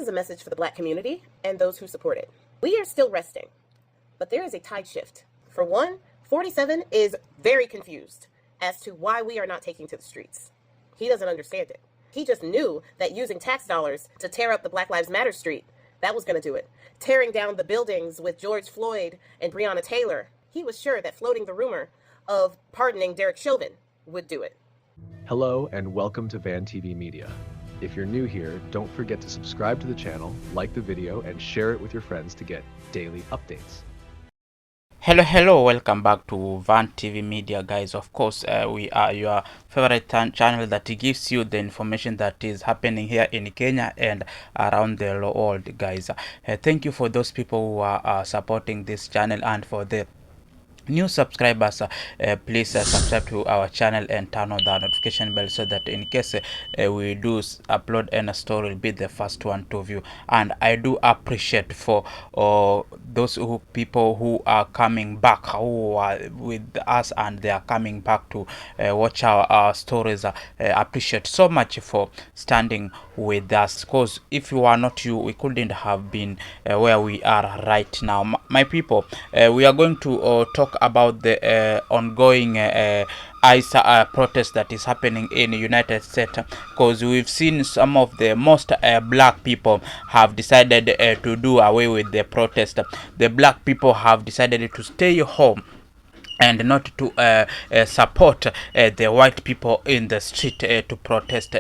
a message for the Black community and those who support it. We are still resting, but there is a tide shift. For one, 47 is very confused as to why we are not taking to the streets. He doesn't understand it. He just knew that using tax dollars to tear up the Black Lives Matter street, that was going to do it. Tearing down the buildings with George Floyd and Breonna Taylor, he was sure that floating the rumor of pardoning Derek Chauvin would do it. Hello and welcome to Van TV Media. If you're new here, don't forget to subscribe to the channel, like the video, and share it with your friends to get daily updates. Hello, welcome back to Van TV Media, guys. Of course, we are your favorite channel that gives you the information that is happening here in Kenya and around the world, guys. Thank you for those people who are supporting this channel, and for the new subscribers, please subscribe to our channel and turn on the notification bell so that in case we do upload any story, will be the first one to view. And I do appreciate for those people who are coming back, who are with us and they are coming back to watch our stories. Appreciate so much for standing with us, because if you are not you, we couldn't have been where we are right now. My people, we are going to talk about the ongoing ICE protest that is happening in the United States, because we've seen some of the most black people have decided to do away with the protest. The black people have decided to stay home and not to support the white people in the street to protest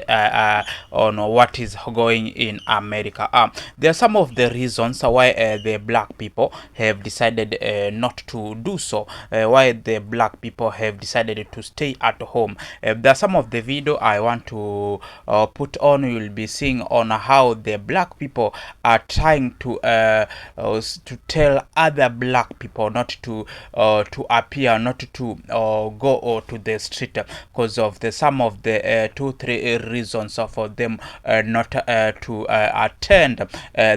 on what is going in America. There are some of the reasons why the black people have decided not to do so, why the black people have decided to stay at home. There are some of the video I want to put on. You will be seeing on how the black people are trying to tell other black people not to appear, not to go to the street, because of the some of the 2-3 reasons for them not to attend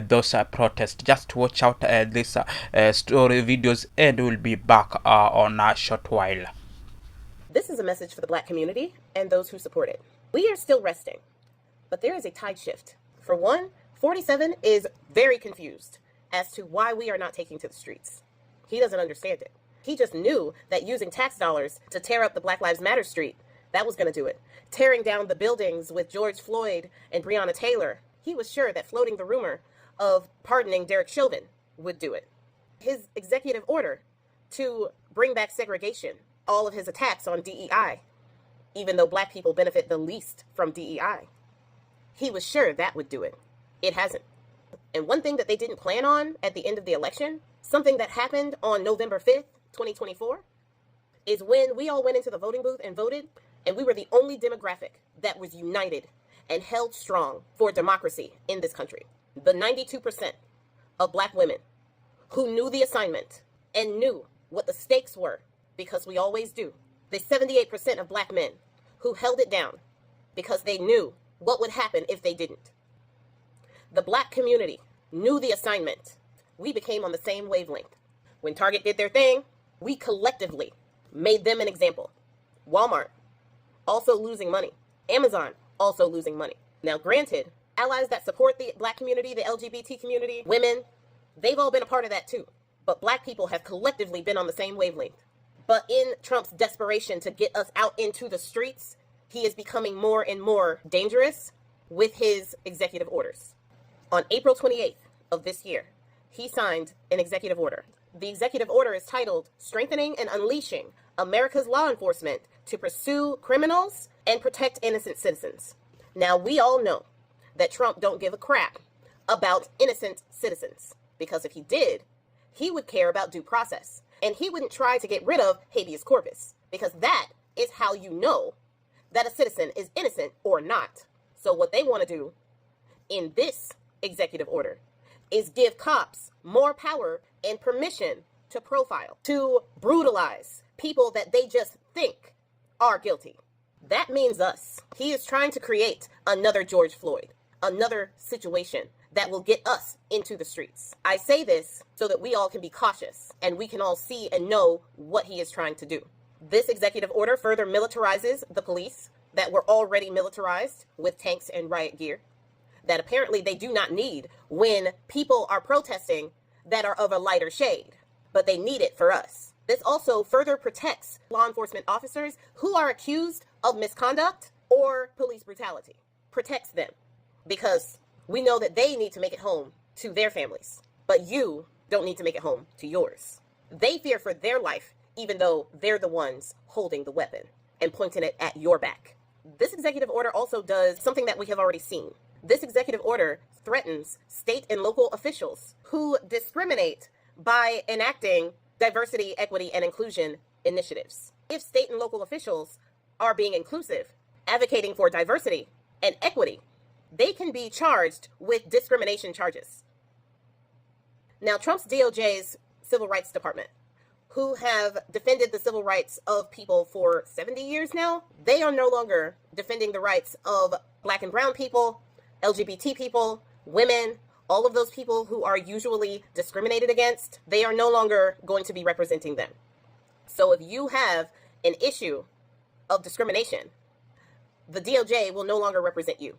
those protests. Just watch out this story videos, and we'll be back on a short while. This is a message for the Black community and those who support it. We are still resting, but there is a tide shift. For one, 47 is very confused as to why we are not taking to the streets. He doesn't understand it. He just knew that using tax dollars to tear up the Black Lives Matter street, that was going to do it. Tearing down the buildings with George Floyd and Breonna Taylor, he was sure that floating the rumor of pardoning Derek Chauvin would do it. His executive order to bring back segregation, all of his attacks on DEI, even though black people benefit the least from DEI, he was sure that would do it. It hasn't. And one thing that they didn't plan on at the end of the election, something that happened on November 5th, 2024, is when we all went into the voting booth and voted, and we were the only demographic that was united and held strong for democracy in this country. The 92% of black women who knew the assignment and knew what the stakes were, because we always do. The 78% of black men who held it down because they knew what would happen if they didn't. The black community knew the assignment. We became on the same wavelength. When Target did their thing, we collectively made them an example. Walmart also losing money. Amazon also losing money. Now, granted, allies that support the black community, the LGBT community, women, they've all been a part of that too. But black people have collectively been on the same wavelength. But in Trump's desperation to get us out into the streets, he is becoming more and more dangerous with his executive orders. On April 28th of this year, he signed an executive order. The executive order is titled Strengthening and Unleashing America's Law Enforcement to Pursue Criminals and Protect Innocent Citizens. Now, we all know that Trump don't give a crap about innocent citizens, because if he did, he would care about due process, and he wouldn't try to get rid of habeas corpus, because that is how you know that a citizen is innocent or not. So what they want to do in this executive order is give cops more power and permission to profile, to brutalize people that they just think are guilty. That means us. He is trying to create another George Floyd, another situation that will get us into the streets. I say this so that we all can be cautious and we can all see and know what he is trying to do. This executive order further militarizes the police that were already militarized with tanks and riot gear. that apparently they do not need when people are protesting that are of a lighter shade, but they need it for us. This also further protects law enforcement officers who are accused of misconduct or police brutality. Protects them because we know that they need to make it home to their families, but you don't need to make it home to yours. They fear for their life, even though they're the ones holding the weapon and pointing it at your back. This executive order also does something that we have already seen. This executive order threatens state and local officials who discriminate by enacting diversity, equity, and inclusion initiatives. If state and local officials are being inclusive, advocating for diversity and equity, they can be charged with discrimination charges. Now, Trump's DOJ's Civil Rights Department, who have defended the civil rights of people for 70 years now, they are no longer defending the rights of Black and brown people, LGBT people, women, all of those people who are usually discriminated against. They are no longer going to be representing them. So if you have an issue of discrimination, the DOJ will no longer represent you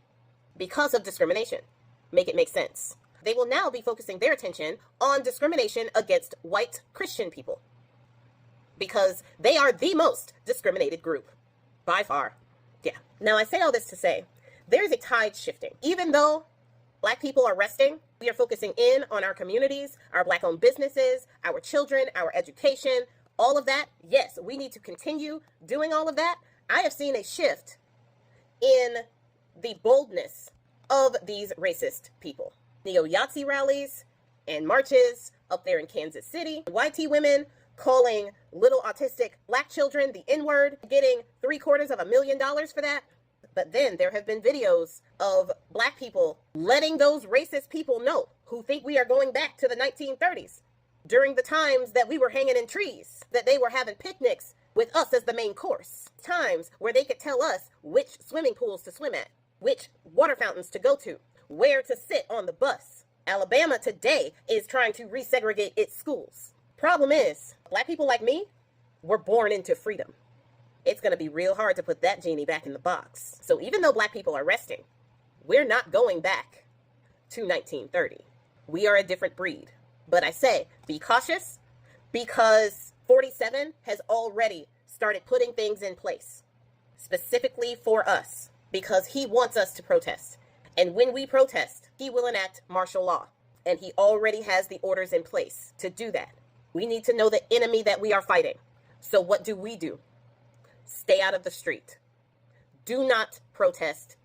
because of discrimination. Make it make sense. They will now be focusing their attention on discrimination against white Christian people, because they are the most discriminated group by far. Yeah. Now, I say all this to say there's a tide shifting. Even though Black people are resting, we are focusing in on our communities, our Black-owned businesses, our children, our education, all of that. Yes, we need to continue doing all of that. I have seen a shift in the boldness of these racist people. Neo-Yahtzee rallies and marches up there in Kansas City. YT women calling little autistic Black children the N-word, getting $750,000 for that. But then there have been videos of Black people letting those racist people know who think we are going back to the 1930s, during the times that we were hanging in trees, that they were having picnics with us as the main course. Times where they could tell us which swimming pools to swim at, which water fountains to go to, where to sit on the bus. Alabama today is trying to resegregate its schools. Problem is, Black people like me were born into freedom. It's going to be real hard to put that genie back in the box. So even though Black people are resting, we're not going back to 1930. We are a different breed. But I say, be cautious, because 47 has already started putting things in place specifically for us, because he wants us to protest. And when we protest, he will enact martial law. And he already has the orders in place to do that. We need to know the enemy that we are fighting. So what do? Stay out of the street. Do not protest,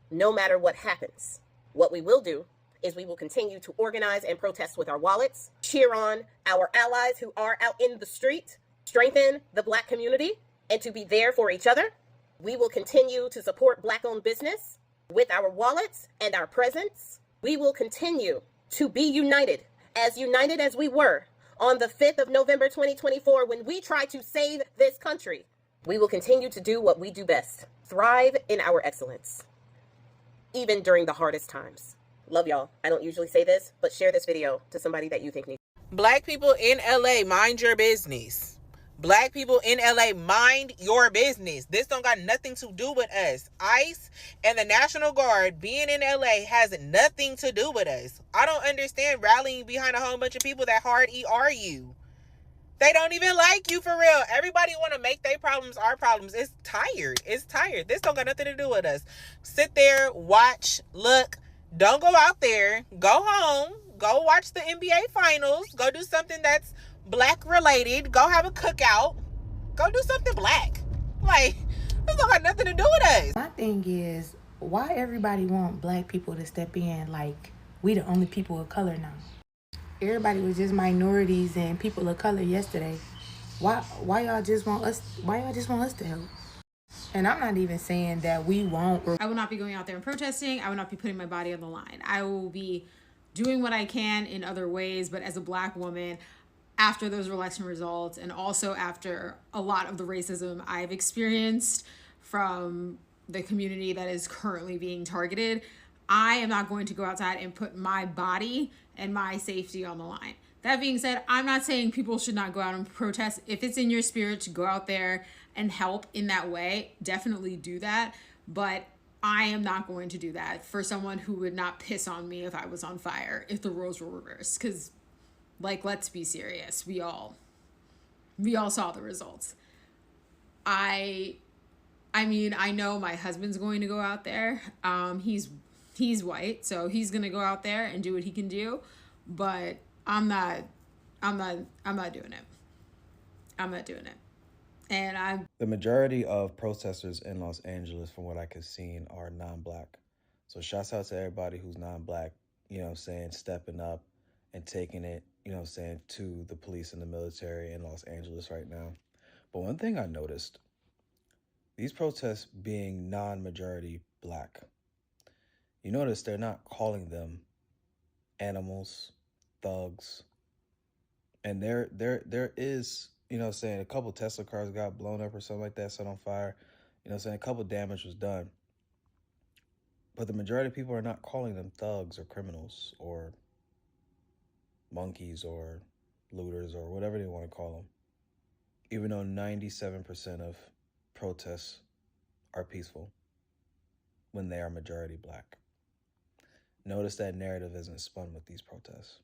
no matter what happens. What we will do is we will continue to organize and protest with our wallets, cheer on our allies who are out in the street, strengthen the Black community, and to be there for each other. We will continue to support Black-owned business with our wallets and our presence. We will continue to be united as we were on the 5th of November 2024 when we tried to save this country. We will continue to do what we do best, thrive in our excellence, even during the hardest times. Love y'all. I don't usually say this, but share this video to somebody that you think needs. Black people in LA, mind your business. Black people in LA, mind your business. This don't got nothing to do with us. ICE and the National Guard being in LA has nothing to do with us. I don't understand rallying behind a whole bunch of people that hard ER you. They don't even like you, for real. Everybody want to make their problems our problems. It's tired. It's tired. This don't got nothing to do with us. Sit there, watch, look. Don't go out there. Go home. Go watch the NBA finals. Go do something that's Black related. Go have a cookout. Go do something Black. Like, this don't got nothing to do with us. My thing is, why everybody want Black people to step in like we the only people of color now? Everybody was just minorities and people of color yesterday. Why y'all just want us? Why y'all just want us to help? And I'm not even saying that we won't. I will not be going out there and protesting. I will not be putting my body on the line. I will be doing what I can in other ways. But as a Black woman, after those election results, and also after a lot of the racism I've experienced from the community that is currently being targeted, I am not going to go outside and put my body and my safety on the line. That being said, I'm not saying people should not go out and protest. If it's in your spirit to go out there and help in that way, definitely do that. But I am not going to do that for someone who would not piss on me if I was on fire, if the roles were reversed. Because, like, let's be serious. We all saw the results. I mean, I know my husband's going to go out there. He's white, so he's gonna go out there and do what he can do. But I'm not doing it. I'm not doing it. And the majority of protesters in Los Angeles, from what I could see, are non-black. So shouts out to everybody who's non-black, you know what I'm saying, stepping up and taking it, you know what I'm saying, to the police and the military in Los Angeles right now. But one thing I noticed, these protests being non-majority black, you notice they're not calling them animals, thugs. And there is, you know what I'm saying, a couple Tesla cars got blown up or something like that, set on fire. You know what I'm saying, a couple damage was done. But the majority of people are not calling them thugs or criminals or monkeys or looters or whatever they want to call them. Even though 97% of protests are peaceful when they are majority black. Notice that narrative isn't spun with these protests.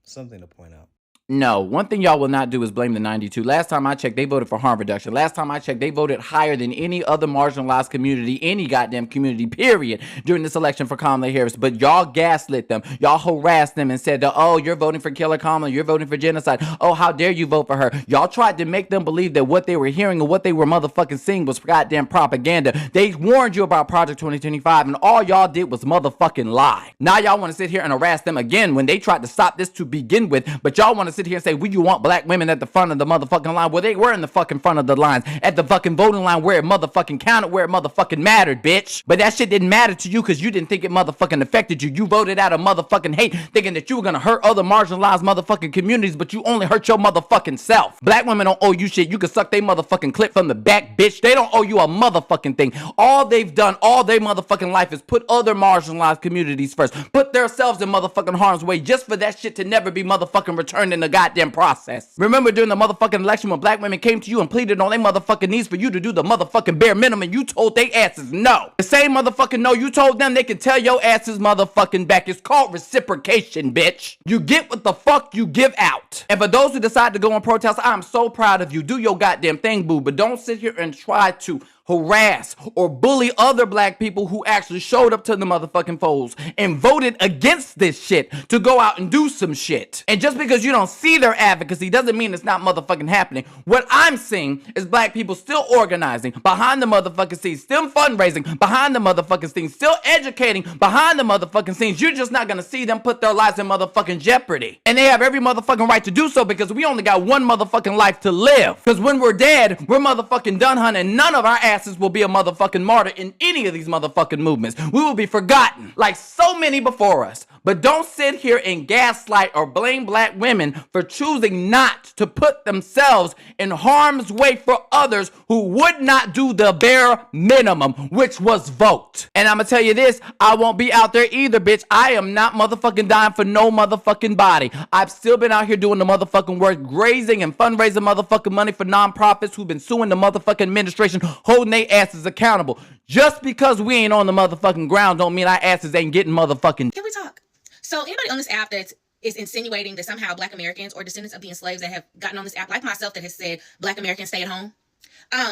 Something to point out. No, one thing y'all will not do is blame the 92. Last time I checked, they voted for harm reduction. Last time I checked, they voted higher than any other marginalized community, any goddamn community, period, during this election for Kamala Harris. But y'all gaslit them. Y'all harassed them and said, oh, you're voting for Killer Kamala. You're voting for genocide. Oh, how dare you vote for her? Y'all tried to make them believe that what they were hearing and what they were motherfucking seeing was goddamn propaganda. They warned you about Project 2025, and all y'all did was motherfucking lie. Now y'all want to sit here and harass them again when they tried to stop this to begin with, but y'all want to sit here and say, well, you want black women at the front of the motherfucking line. Well, they were in the fucking front of the lines, at the fucking voting line where it motherfucking counted, where it motherfucking mattered, bitch. But that shit didn't matter to you because you didn't think it motherfucking affected you. You voted out of motherfucking hate, thinking that you were gonna hurt other marginalized motherfucking communities, but you only hurt your motherfucking self. Black women don't owe you shit. You can suck they motherfucking clip from the back, bitch. They don't owe you a motherfucking thing. All they've done all their motherfucking life is put other marginalized communities first, put themselves in motherfucking harm's way just for that shit to never be motherfucking returned in the goddamn process. Remember during the motherfucking election when black women came to you and pleaded on their motherfucking knees for you to do the motherfucking bare minimum, you told they asses no. The same motherfucking no you told them they can tell your asses motherfucking back. It's called reciprocation, bitch. You get what the fuck you give out. And for those who decide to go and protest, I'm so proud of you. Do your goddamn thing, boo, but don't sit here and try to harass or bully other black people who actually showed up to the motherfucking polls and voted against this shit to go out and do some shit. And just because you don't see their advocacy doesn't mean it's not motherfucking happening. What I'm seeing is black people still organizing behind the motherfucking scenes, still fundraising behind the motherfucking scenes, still educating behind the motherfucking scenes. You're just not gonna see them put their lives in motherfucking jeopardy. And they have every motherfucking right to do so because we only got one motherfucking life to live. Because when we're dead, we're motherfucking done, hun, and none of our asses will be a motherfucking martyr in any of these motherfucking movements. We will be forgotten like so many before us. But don't sit here and gaslight or blame black women for choosing not to put themselves in harm's way for others who would not do the bare minimum, which was vote. And I'm gonna tell you this, I won't be out there either, bitch. I am not motherfucking dying for no motherfucking body. I've still been out here doing the motherfucking work, grazing and fundraising motherfucking money for nonprofits who've been suing the motherfucking administration, holding their asses accountable. Just because we ain't on the motherfucking ground don't mean our asses ain't getting motherfucking. Can we talk? So anybody on this app that is insinuating that somehow black Americans or descendants of the enslaved that have gotten on this app, like myself, that has said black Americans stay at home,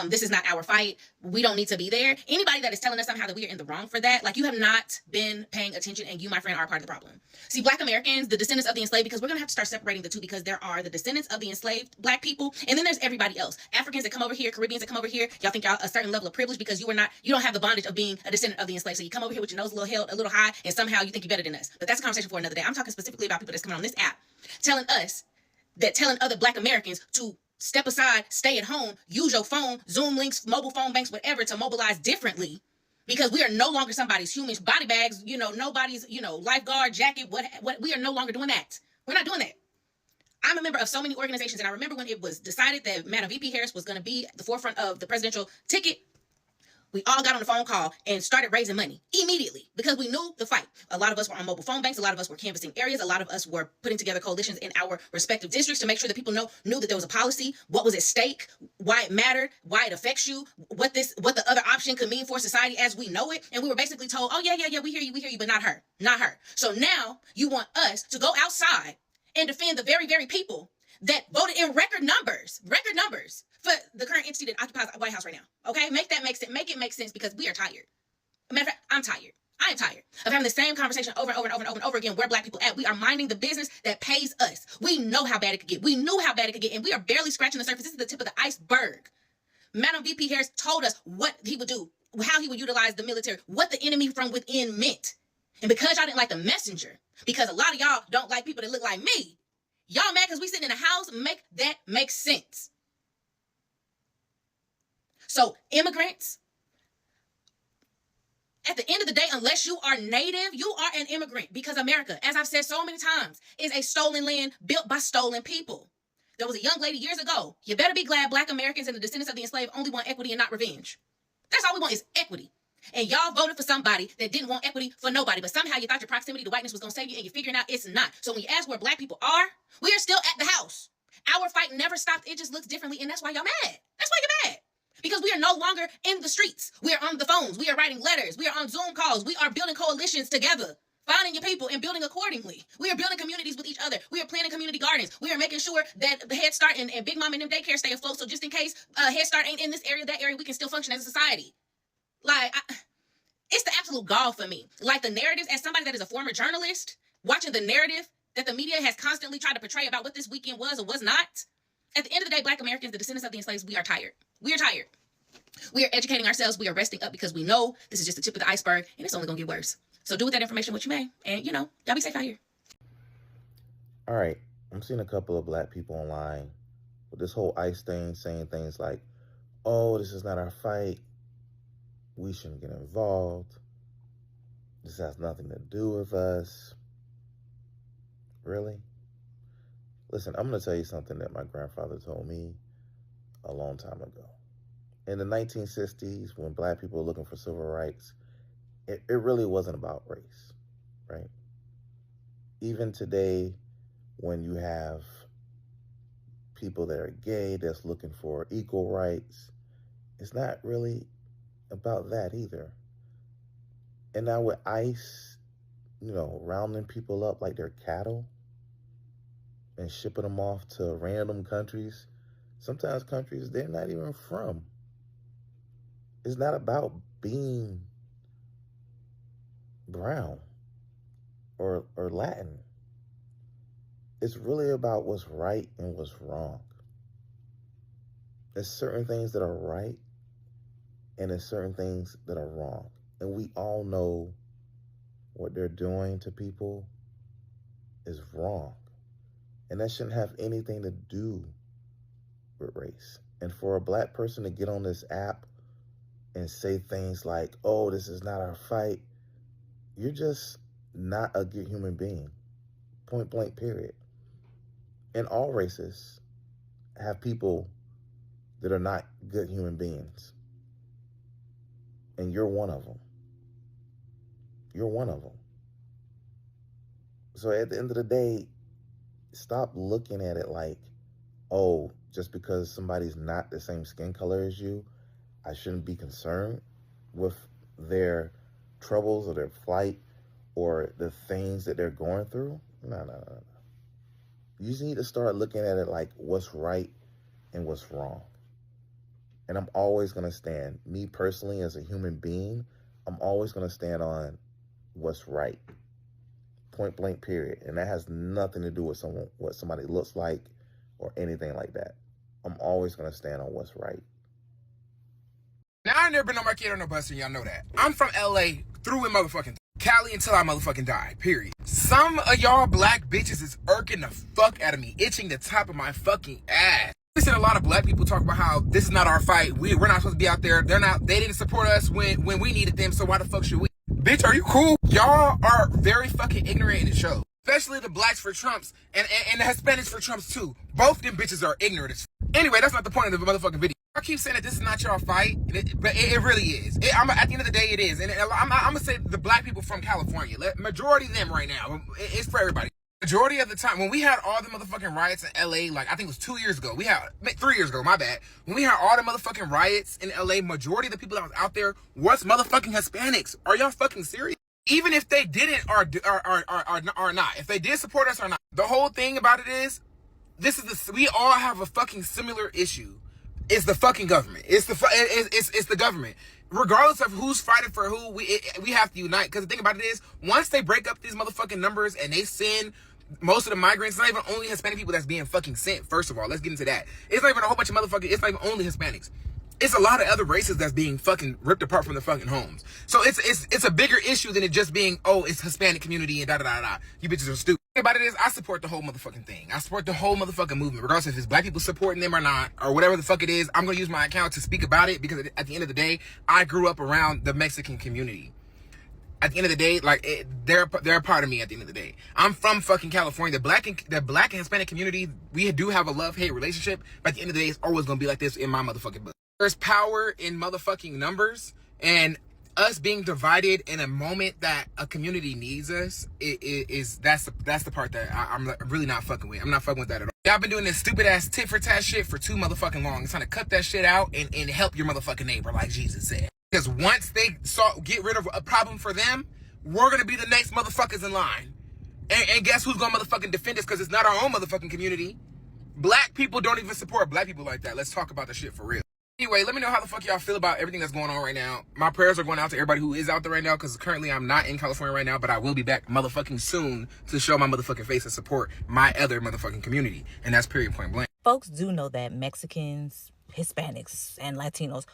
this is not our fight, we don't need to be there. Anybody that is telling us somehow that we are in the wrong for that, like, you have not been paying attention, and you, my friend, are part of the problem. See, black Americans, the descendants of the enslaved, because we're gonna have to start separating the two, because there are the descendants of the enslaved black people, and then there's everybody else. Africans that come over here, Caribbeans that come over here, y'all think y'all a certain level of privilege because you don't have the bondage of being a descendant of the enslaved. So you come over here with your nose a little held, a little high, and somehow you think you're better than us. But that's a conversation for another day. I'm talking specifically about people that's coming on this app telling other black Americans to step aside, stay at home, use your phone, Zoom links, mobile phone banks, whatever, to mobilize differently, because we are no longer somebody's human body bags, nobody's, lifeguard jacket, what we are no longer doing that. We're not doing that. I'm a member of so many organizations, and I remember when it was decided that Madam VP Harris was going to be at the forefront of the presidential ticket, We all got on the phone call and started raising money immediately because we knew the fight. A lot of us were on mobile phone banks. A lot of us were canvassing areas. A lot of us were putting together coalitions in our respective districts to make sure that people knew that there was a policy, what was at stake, why it mattered, why it affects you, what the other option could mean for society as we know it. And we were basically told, oh, yeah, we hear you, but not her. So now you want us to go outside and defend the very, very people that voted in record numbers for the current entity that occupies the White House right now. Okay, make it make sense because we are tired. Matter of fact, I'm tired. I am tired of having the same conversation over and over again. Where Black people at? We are minding the business that pays us. We know how bad it could get. We knew how bad it could get, and we are barely scratching the surface. This is the tip of the iceberg. Madam VP Harris told us what he would do, how he would utilize the military, what the enemy from within meant. And because y'all didn't like the messenger, because a lot of y'all don't like people that look like me, y'all mad because we sitting in a house. Make that make sense. So immigrants, at the end of the day, unless you are native, you are an immigrant because America, as I've said so many times, is a stolen land built by stolen people. There was a young lady years ago. You better be glad Black Americans and the descendants of the enslaved only want equity and not revenge. That's all we want is equity. And y'all voted for somebody that didn't want equity for nobody, but somehow you thought your proximity to whiteness was going to save you, and you're figuring out it's not. So when you ask where Black people are, we are still at the house. Our fight never stopped. It just looks differently, and that's why y'all mad. That's why you're mad. Because we are no longer in the streets. We are on the phones. We are writing letters. We are on Zoom calls. We are building coalitions together, finding your people and building accordingly. We are building communities with each other. We are planting community gardens. We are making sure that the Head Start and Big Mom and them daycare stay afloat. So just in case Head Start ain't in this area, that area, we can still function as a society. It's the absolute gall for me. Like the narratives, as somebody that is a former journalist, watching the narrative that the media has constantly tried to portray about what this weekend was or was not. At the end of the day, Black Americans, the descendants of the enslaved, we are tired. We are tired. We are educating ourselves. We are resting up because we know this is just the tip of the iceberg and it's only going to get worse. So do with that information what you may. And, y'all be safe out here. All right. I'm seeing a couple of Black people online with this whole ICE thing saying things like, oh, this is not our fight. We shouldn't get involved. This has nothing to do with us. Really? Listen, I'm going to tell you something that my grandfather told me a long time ago. In the 1960s, when Black people were looking for civil rights, it really wasn't about race, right? Even today, when you have people that are gay that's looking for equal rights, it's not really about that either. And now with ICE, rounding people up like they're cattle and shipping them off to random countries, sometimes countries they're not even from. It's not about being brown or Latin. It's really about what's right and what's wrong. There's certain things that are right and there's certain things that are wrong. And we all know what they're doing to people is wrong. And that shouldn't have anything to do with race. And for a Black person to get on this app and say things like, oh, this is not our fight, you're just not a good human being. Point blank, period. And all races have people that are not good human beings. And you're one of them. You're one of them. So at the end of the day, stop looking at it like, oh, just because somebody's not the same skin color as you, I shouldn't be concerned with their troubles or their plight or the things that they're going through. No. You just need to start looking at it like what's right and what's wrong. And I'm always going to stand, me personally as a human being, I'm always going to stand on what's right. Point blank, period. And that has nothing to do with what somebody looks like or anything like that. I'm always going to stand on what's right. Now, I've never been on my kid on no bus, and y'all know that. I'm from LA through and motherfucking Cali until I motherfucking die, period. Some of y'all Black bitches is irking the fuck out of me, itching the top of my fucking ass. I seen a lot of Black people talk about how this is not our fight. We're not supposed to be out there. They didn't support us when we needed them, so why the fuck should we? Bitch, are you cool? Y'all are very fucking ignorant in the show. Especially the Blacks for Trumps and the Hispanics for Trumps too. Both them bitches are ignorant as fuck. Anyway, that's not the point of the motherfucking video. I keep saying that this is not your fight, but it really is. At the end of the day, it is. And I'm gonna say the black people from California, majority of them right now, it's for everybody. Majority of the time, when we had all the motherfucking riots in LA, like I think it was 2 years ago, 3 years ago, my bad. When we had all the motherfucking riots in LA, majority of the people that was out there was motherfucking Hispanics. Are y'all fucking serious? Even if they didn't or not, if they did support us or not, the whole thing about it is, we all have a fucking similar issue. It's the fucking government. It's the government. Regardless of who's fighting for who, we have to unite. Because the thing about it is, once they break up these motherfucking numbers and they send most of the migrants, it's not even only Hispanic people that's being fucking sent. First of all, let's get into that. It's not even a whole bunch of motherfucking, it's not even only Hispanics. It's a lot of other races that's being fucking ripped apart from their fucking homes. So it's a bigger issue than it just being, oh, it's Hispanic community and da-da-da-da. You bitches are stupid. The thing about it is, I support the whole motherfucking thing. I support the whole motherfucking movement. Regardless if it's black people supporting them or not, or whatever the fuck it is, I'm gonna use my account to speak about it because at the end of the day, I grew up around the Mexican community. At the end of the day, like, they're a part of me at the end of the day. I'm from fucking California. The black and Hispanic community, we do have a love-hate relationship, but at the end of the day, it's always gonna be like this in my motherfucking book. There's power in motherfucking numbers, and us being divided in a moment that a community needs us, that's the part that I'm really not fucking with. I'm not fucking with that at all. Y'all been doing this stupid ass tit for tat shit for too motherfucking long. It's trying to cut that shit out and help your motherfucking neighbor, like Jesus said. Because once they get rid of a problem for them, we're gonna be the next motherfuckers in line. And guess who's gonna motherfucking defend us? Because it's not our own motherfucking community. Black people don't even support black people like that. Let's talk about the shit for real. Anyway, let me know how the fuck y'all feel about everything that's going on right now. My prayers are going out to everybody who is out there right now, because currently I'm not in California right now, but I will be back motherfucking soon to show my motherfucking face and support my other motherfucking community. And that's period, point blank. Folks do know that Mexicans, Hispanics, and Latinos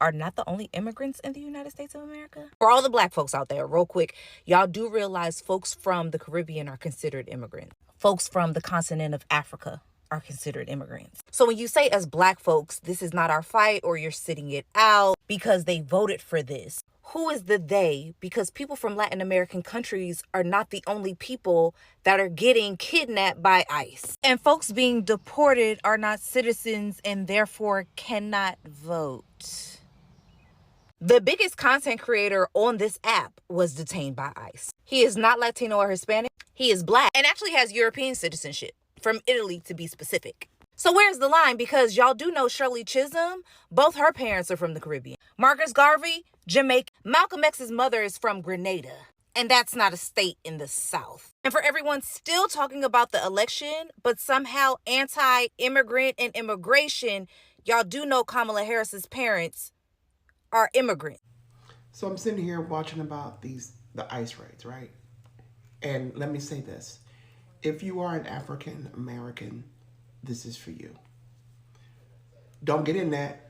are not the only immigrants in the United States of America. For all the black folks out there, real quick, y'all do realize folks from the Caribbean are considered immigrants. Folks from the continent of Africa are considered immigrants. So when you say as black folks, this is not our fight, or you're sitting it out because they voted for this, who is the they? Because people from Latin American countries are not the only people that are getting kidnapped by ICE. And folks being deported are not citizens and therefore cannot vote. The biggest content creator on this app was detained by ICE. He is not Latino or Hispanic. He is black and actually has European citizenship. From Italy, to be specific. So where's the line? Because y'all do know Shirley Chisholm. Both her parents are from the Caribbean. Marcus Garvey, Jamaica. Malcolm X's mother is from Grenada. And that's not a state in the South. And for everyone still talking about the election, but somehow anti-immigrant and immigration, y'all do know Kamala Harris's parents are immigrants. So I'm sitting here watching about the ICE raids, right? And let me say this. If you are an African American, this is for you. Don't get in that.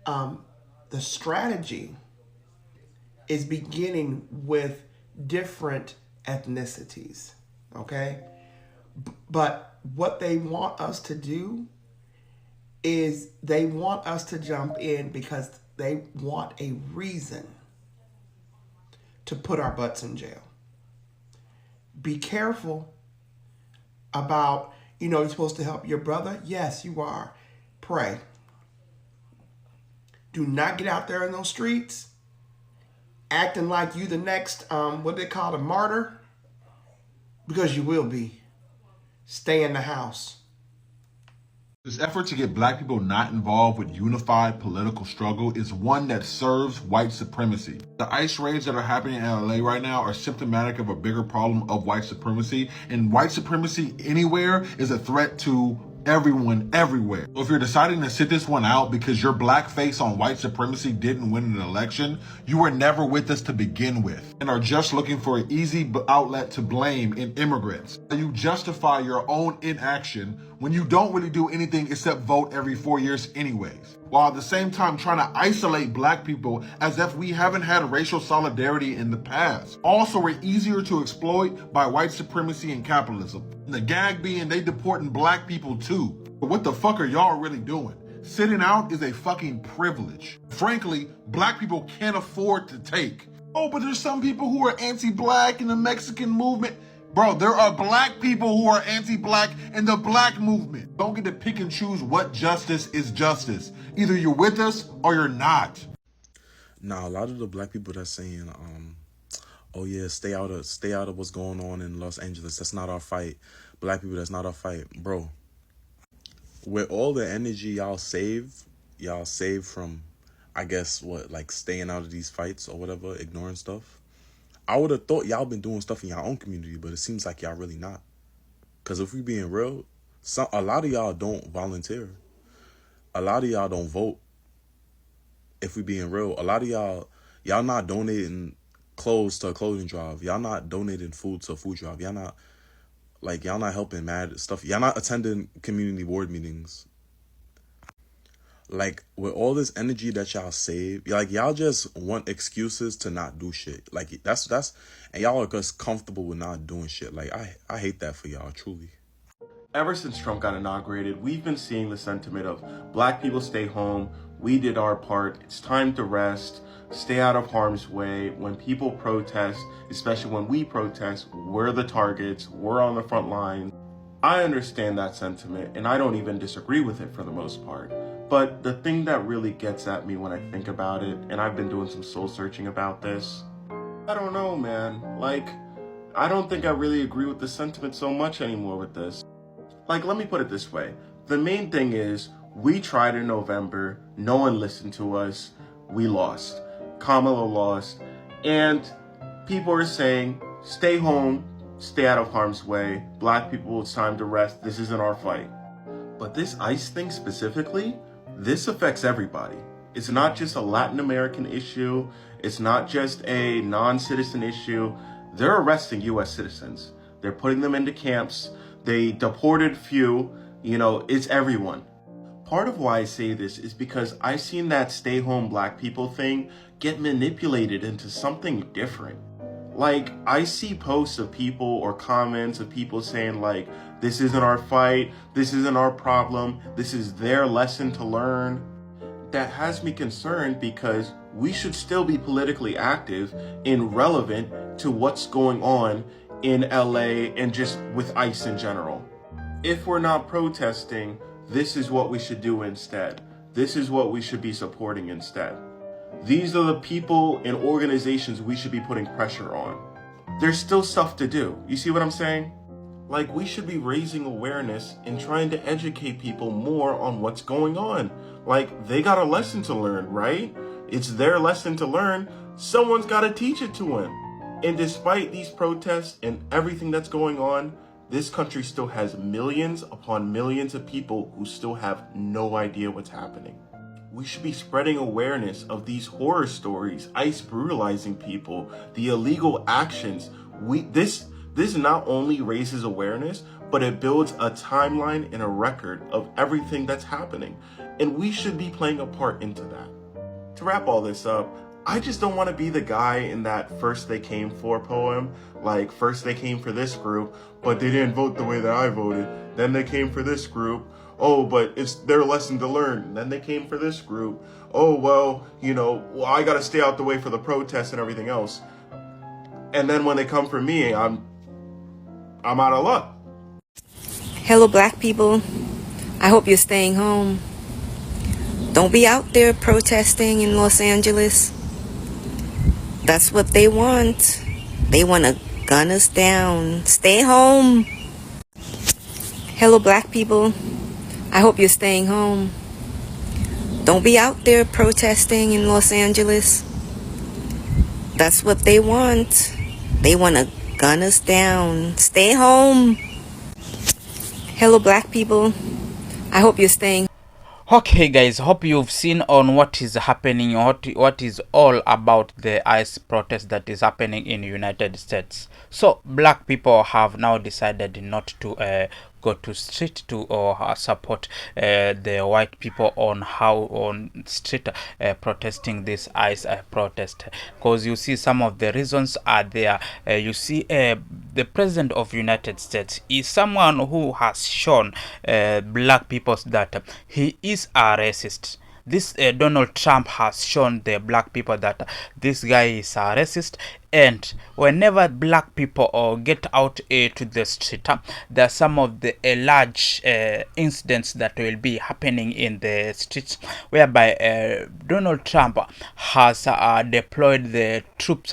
The strategy is beginning with different ethnicities, okay? But what they want us to do is they want us to jump in because they want a reason to put our butts in jail. Be careful about, you're supposed to help your brother. Yes, you are. Pray. Do not get out there in those streets acting like you the next, what they call a martyr, because you will be. Stay in the house. This effort to get black people not involved with unified political struggle is one that serves white supremacy. The ICE raids that are happening in LA right now are symptomatic of a bigger problem of white supremacy, and white supremacy anywhere is a threat to everyone, everywhere. So if you're deciding to sit this one out because your black face on white supremacy didn't win an election, you were never with us to begin with and are just looking for an easy outlet to blame in immigrants. You justify your own inaction when you don't really do anything except vote every 4 years anyways, while at the same time trying to isolate black people as if we haven't had racial solidarity in the past. Also, we're easier to exploit by white supremacy and capitalism. And the gag being they deporting black people too. But what the fuck are y'all really doing? Sitting out is a fucking privilege. Frankly, black people can't afford to take. Oh, but there's some people who are anti-black in the Mexican movement. Bro, there are black people who are anti-black in the black movement. Don't get to pick and choose what justice is justice. Either you're with us or you're not. Now, a lot of the black people that's saying, oh yeah, stay out of what's going on in Los Angeles. That's not our fight. Black people, that's not our fight. Bro, with all the energy y'all save from, I guess, like staying out of these fights or whatever, ignoring stuff. I would have thought y'all been doing stuff in your own community, but it seems like y'all really not. Because if we being real, a lot of y'all don't volunteer. A lot of y'all don't vote. If we being real, a lot of y'all not donating clothes to a clothing drive. Y'all not donating food to a food drive. Y'all not helping mad stuff. Y'all not attending community board meetings. Like, with all this energy that y'all save, like, y'all just want excuses to not do shit. Like, that's and y'all are just comfortable with not doing shit. Like, I hate that for y'all, truly. Ever since Trump got inaugurated, we've been seeing the sentiment of black people stay home, we did our part, it's time to rest, stay out of harm's way. When people protest, especially when we protest, we're the targets, we're on the front line. I understand that sentiment, and I don't even disagree with it for the most part. But the thing that really gets at me when I think about it, and I've been doing some soul searching about this, I don't know, man. Like, I don't think I really agree with the sentiment so much anymore with this. Like, let me put it this way. The main thing is, we tried in November, no one listened to us, we lost. Kamala lost, and people are saying, stay home, stay out of harm's way, black people, it's time to rest, this isn't our fight. But this ICE thing specifically, this affects everybody. It's not just a Latin American issue, it's not just a non-citizen issue. They're arresting US citizens. They're putting them into camps. They deported few, it's everyone. Part of why I say this is because I've seen that stay home black people thing get manipulated into something different. Like, I see posts of people or comments of people saying like, this isn't our fight, this isn't our problem, this is their lesson to learn. That has me concerned because we should still be politically active and relevant to what's going on in LA and just with ICE in general. If we're not protesting, this is what we should do instead. This is what we should be supporting instead. These are the people and organizations we should be putting pressure on. There's still stuff to do. You see what I'm saying? Like, we should be raising awareness and trying to educate people more on what's going on. Like, they got a lesson to learn, right? It's their lesson to learn. Someone's got to teach it to them. And despite these protests and everything that's going on, this country still has millions upon millions of people who still have no idea what's happening. We should be spreading awareness of these horror stories, ICE brutalizing people, the illegal actions. This not only raises awareness, but it builds a timeline and a record of everything that's happening. And we should be playing a part into that. To wrap all this up, I just don't want to be the guy in that First They Came For poem. Like, first they came for this group, but they didn't vote the way that I voted. Then they came for this group. Oh, but it's their lesson to learn. Then they came for this group. Oh, well, I got to stay out the way for the protests and everything else. And then when they come for me, I'm out of luck. Hello, black people. I hope you're staying home. Don't be out there protesting in Los Angeles. That's what they want. They want to gun us down. Stay home. Hello, black people. I hope you're staying home. Don't be out there protesting in Los Angeles. That's what they want. They want to gun us down. Stay home. Hello, black people. I hope you're staying. Okay guys, hope you've seen on what is happening, what is all about the ICE protest that is happening in the United States. So black people have now decided not to go to street to support the white people on street protesting this ICE protest, because you see some of the reasons are there. You see the president of United States is someone who has shown black people that he is a racist. This Donald Trump has shown the black people that this guy is a racist, And whenever black people get out to the street, there are some of the large incidents that will be happening in the streets, whereby Donald Trump has deployed the troops,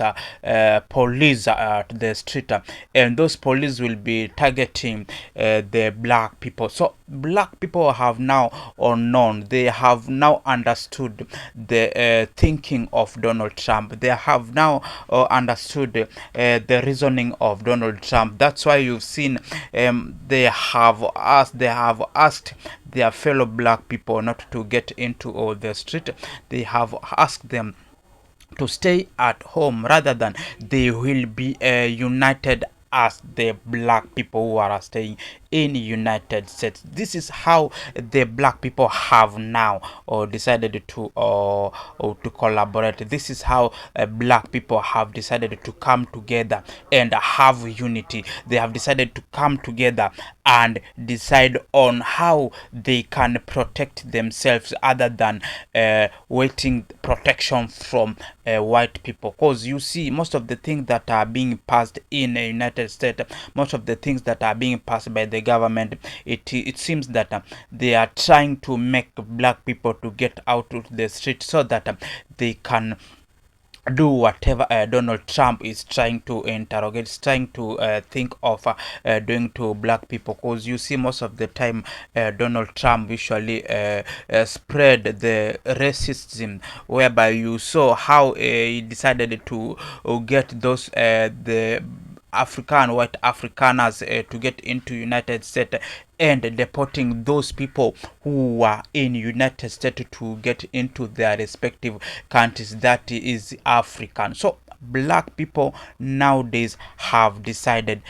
police to the street, and those police will be targeting the black people. So black people have now known, they have now understood the thinking of Donald Trump. They have now understood the reasoning of Donald Trump. That's why you've seen they have asked their fellow black people not to get into the street. They have asked them to stay at home, rather than they will be united as the black people who are staying in United States. This is how the black people have now decided to collaborate. This is how black people have decided to come together and have unity. They have decided to come together and decide on how they can protect themselves, other than waiting protection from white people. Because you see, most of the things that are being passed in the United States, most of the things that are being passed by the government, it seems that they are trying to make black people to get out of the street, so that they can do whatever Donald Trump is trying to interrogate, is trying to think of doing to black people. Because you see, most of the time Donald Trump usually spread the racism, whereby you saw how he decided to get those the white Afrikaners to get into United States, and deporting those people who were in United States to get into their respective countries, that is African. So black people nowadays have decided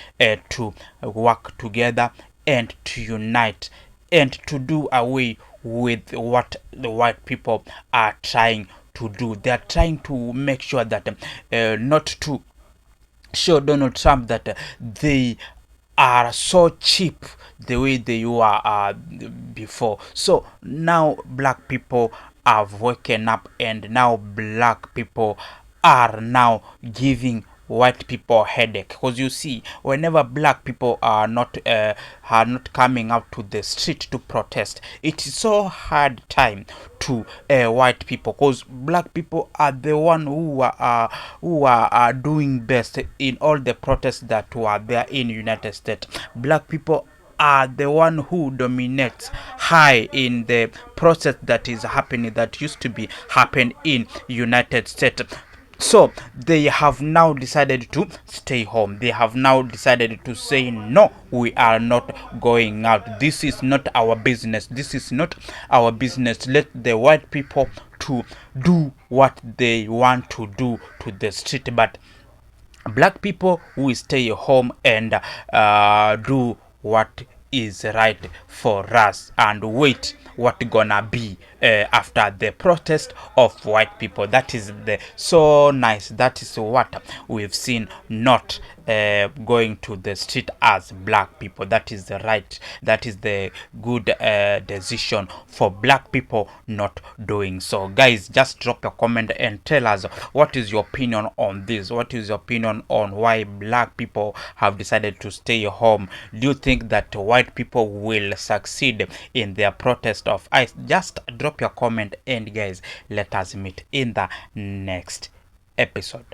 to work together and to unite and to do away with what the white people are trying to do. They are trying to make sure that not to show Donald Trump that they are so cheap the way they were before. So now black people have woken up, and now black people are now giving white people headache. Because you see, whenever black people are not coming out to the street to protest, it is so hard time to white people, because black people are the one who are doing best in all the protests that were there in United States. Black people are the one who dominates high in the process that is happening, that used to be happen in United States. So they have now decided to stay home. They have now decided to say, no, we are not going out. This is not our business. This is not our business. Let the white people to do what they want to do to the street. But black people will stay home and do what is right for us, and wait what gonna be after the protest of white people. That is the so nice. That is what we've seen, not going to the street as black people. That is the right, that is the good decision for black people not doing so. Guys, just drop a comment and tell us what is your opinion on this. What is your opinion on why black people have decided to stay home? Do you think that white people will succeed in their protest of ICE? Just drop your comment, and guys, let us meet in the next episode.